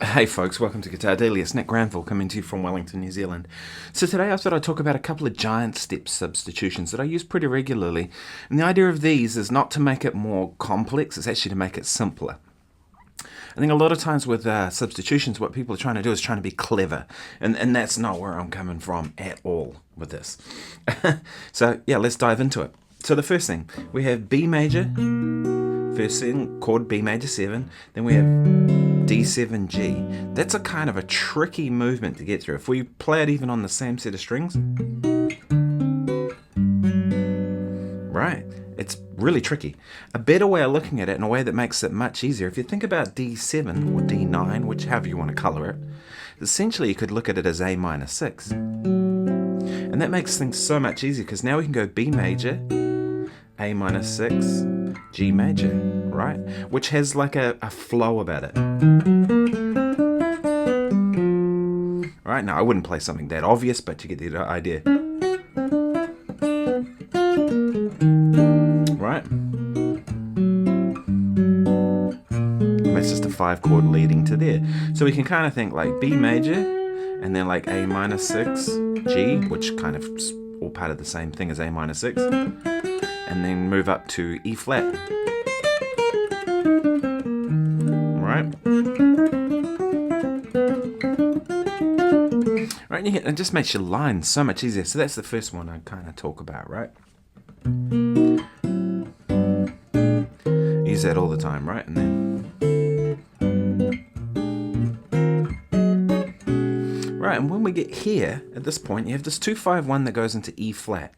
Hey folks, welcome to Guitar Daily. It's Nick Granville coming to you from Wellington, New Zealand. So today I thought I'd talk about a couple of giant steps substitutions that I use pretty regularly. And the idea of these is not to make it more complex, it's actually to make it simpler. I think a lot of times with substitutions, what people are trying to do is trying to be clever. And that's not where I'm coming from at all with this. So yeah, let's dive into it. So the first thing, we have B major, first thing, chord B major 7, then we have D7 G. That's a kind of a tricky movement to get through. If we play it even on the same set of strings, right, it's really tricky. A better way of looking at it in a way that makes it much easier, if you think about D7 or D9, whichever you want to color it, essentially you could look at it as A minor 6. And that makes things so much easier because now we can go B major, A minor 6, G major, right? Which has like a flow about it. Right, now I wouldn't play something that obvious, but you get the idea. Right? And that's just a 5 chord leading to there. So we can kind of think like B major, and then like A minor 6, G, which kind of all part of the same thing as A minor 6. And then move up to E flat. Right? Right, and it just makes your lines so much easier. So that's the first one I kind of talk about, right? Use that all the time, right? And then right, and when we get here, at this point, you have this 2-5-1 that goes into E flat.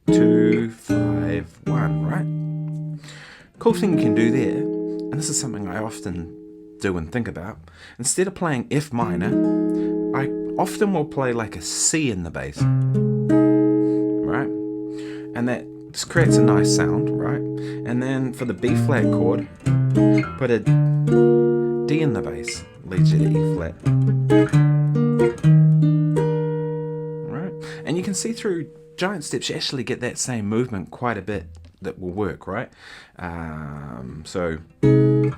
2, 5, 1, right? Cool thing you can do there, and this is something I often do and think about, instead of playing F minor, I often will play like a C in the bass, right? And that just creates a nice sound, right? And then for the B flat chord, put a D in the bass, leads you to E flat. Right? And you can see through giant steps, you actually get that same movement quite a bit that will work, right? So, and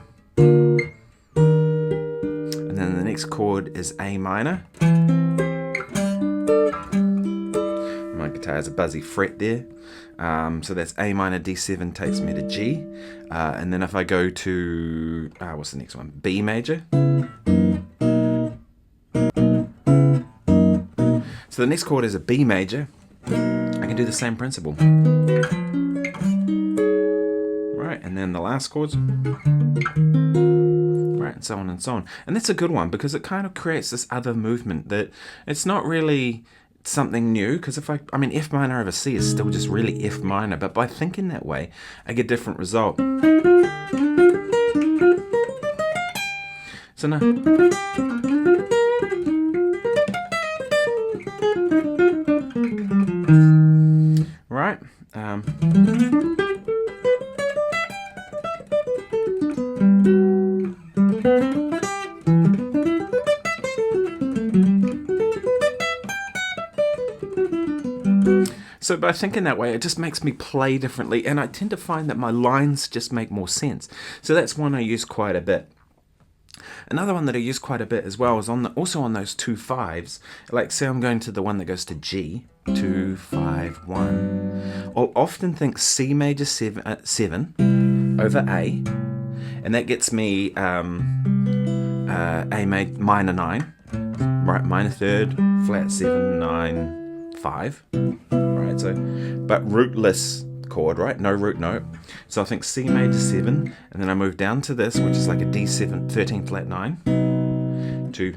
then the next chord is A minor. My guitar has a buzzy fret there. So that's A minor, D7 takes me to G. And then if I go to, what's the next one? B major. So the next chord is a B major. I can do the same principle. Right, and then the last chords. Right, and so on and so on. And that's a good one because it kind of creates this other movement that it's not really something new, because if I mean F minor over C is still just really F minor, but by thinking that way, I get a different result. So now, right? So by thinking that way, it just makes me play differently, and I tend to find that my lines just make more sense. So that's one I use quite a bit. Another one that I use quite a bit as well is also on those 2 5s. Like say I'm going to the one that goes to G, 2 5 1. I'll often think C major 7 over A, and that gets me A minor 9, right, minor third, flat 7, 9, 5, right, so, but rootless chord, right, no root note, so I think C major 7, and then I move down to this, which is like a D7, 13 flat 9, to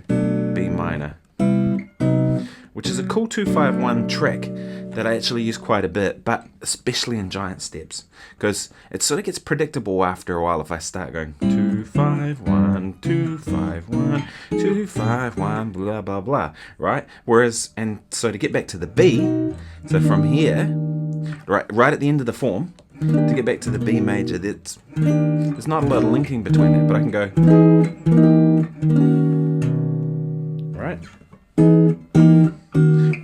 B minor, which is a cool 2-5-1 trick that I actually use quite a bit, but especially in giant steps, because it sort of gets predictable after a while if I start going 2-5-1, 2-5-1, 2-5-1, blah blah blah, right? Whereas, and so to get back to the B, so from here, right at the end of the form, to get back to the B major, there's not a lot of linking between it, but I can go, right?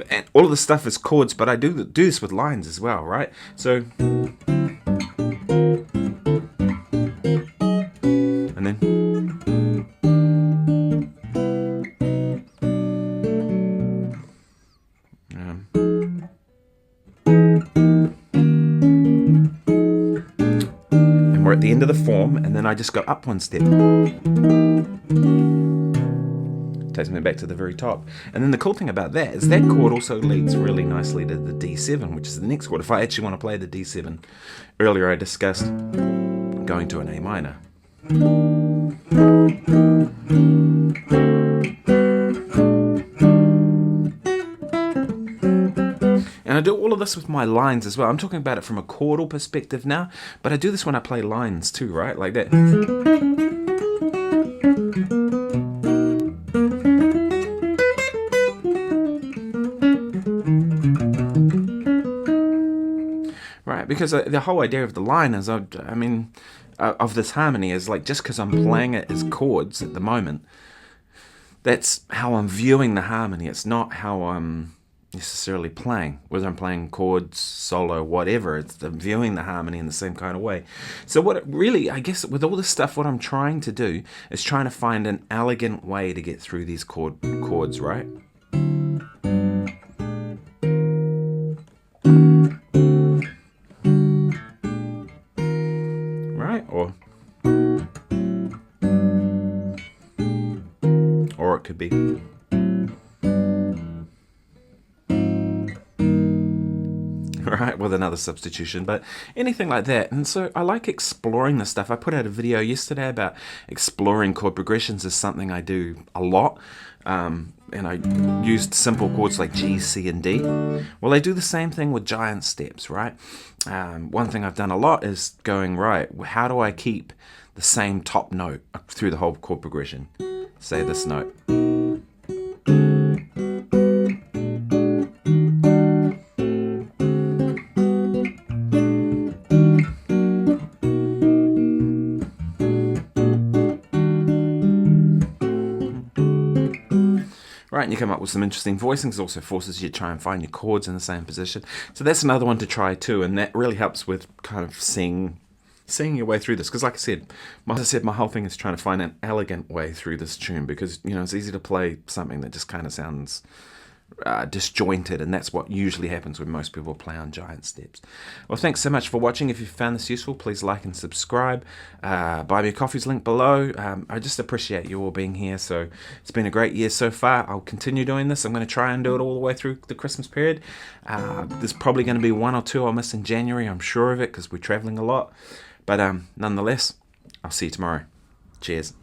And all of this stuff is chords, but I do this with lines as well, right? So, and then, and we're at the end of the form, and then I just go up one step. Takes me back to the very top. And then the cool thing about that is that chord also leads really nicely to the D7, which is the next chord. If I actually want to play the D7, earlier I discussed going to an A minor. And I do all of this with my lines as well. I'm talking about it from a chordal perspective now, but I do this when I play lines too, right? Like that. Right, because the whole idea of the line is, of this harmony is like, just because I'm playing it as chords at the moment, that's how I'm viewing the harmony. It's not how I'm necessarily playing, whether I'm playing chords, solo, whatever. It's viewing the harmony in the same kind of way. So what it really, I guess, with all this stuff, what I'm trying to do is trying to find an elegant way to get through these chords, right? Or it could be. Right, with another substitution, but anything like that. And so I like exploring this stuff. I put out a video yesterday about exploring chord progressions as something I do a lot. And I used simple chords like G, C, and D. Well, I do the same thing with giant steps, right? One thing I've done a lot is going, right, how do I keep the same top note through the whole chord progression? Say this note. Right, and you come up with some interesting voicings. It also forces you to try and find your chords in the same position. So that's another one to try too, and that really helps with kind of seeing your way through this. Because like I said, my whole thing is trying to find an elegant way through this tune, because, you know, it's easy to play something that just kind of sounds disjointed, and that's what usually happens when most people play on giant steps. Well, thanks so much for watching. If you found this useful, please like and subscribe. Buy me a coffee's link below. I just appreciate you all being here. So it's been a great year so far. I'll continue doing this. I'm going to try and do it all the way through the Christmas period. There's probably going to be one or two I'll miss in January, I'm sure of it, because we're traveling a lot. But nonetheless, I'll see you tomorrow. Cheers.